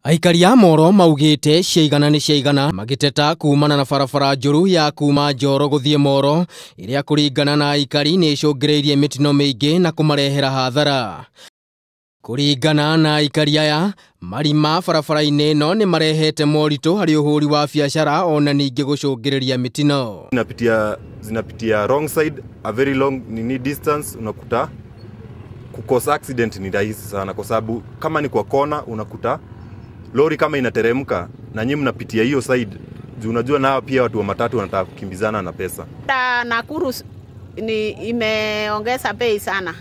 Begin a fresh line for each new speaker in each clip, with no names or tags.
Aikari a Moro maugite ciaigana ni ciaigana magiteta kumana na barabara njuru ya kuma Njoro guthie Moro iria kuringana na aikari ni icungireirie mitino miingi na kumarehera hathara. Kuringana na aikari aya, marima barabara-ini no ni marehete morito hari uhuri wa biashara ona ningi gucungireria mitino.
Zinapitia wrong side, a very long distance, unakuta kukosa accident ni rahisi sana kwa sababu kama ni kwa kona unakuta lori kama inateremka na nyinyi mnapitia hiyo side, unajua nao pia watu wa matatu wanataka kukimbizana na pesa.
Nakuru ni imeongeza bei sana.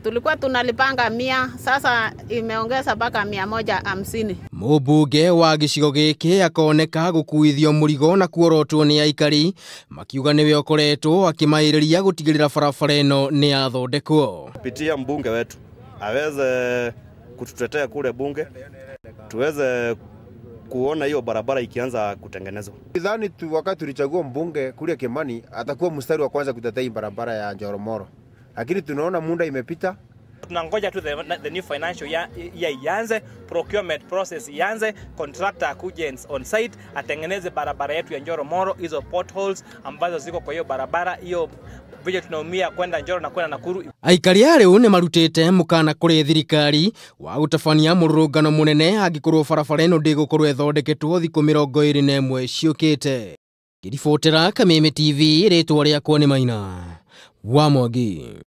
Tulikuwa tunalipanga 100, sasa imeongeza mpaka 150.
Mũmbunge wa gĩcigo gĩkĩ akoneka gũkuithio mũrigo na kuorotwo ni aikari, makiuga niwe okoretwo akimairiria gutigirira barabara ĩno ni yathondekwo.
Kupitia mbunge wetu aweze kututetea kule bunge tuweze kuona hiyo barabara ikianza kutengenezwa.
Sidhani tu wakati tulichagua mbunge kule Kimani atakuwa mstari wa kwanza kutetea barabara ya Njoro Moro. Lakini tunaona muda imepita.
Tunangoja tu the new financial year ianze, procurement process ianze, contractor akuje on site atengeneze barabara yetu ya Njoro Moro, hizo potholes ambazo ziko kwa hiyo barabara hiyo vile tunaumia kwenda Njoro na kwenda Nakuru.
Aikari ariu ni marutite mukana kuri thirikari wa gutabania murungano munene angikorwo barabara ino ndigukorwo ithondeketwo thiku 21 ciukite. Ngiribotera Kameme TV, ritwa riakwa ni Maina wa Mwangi.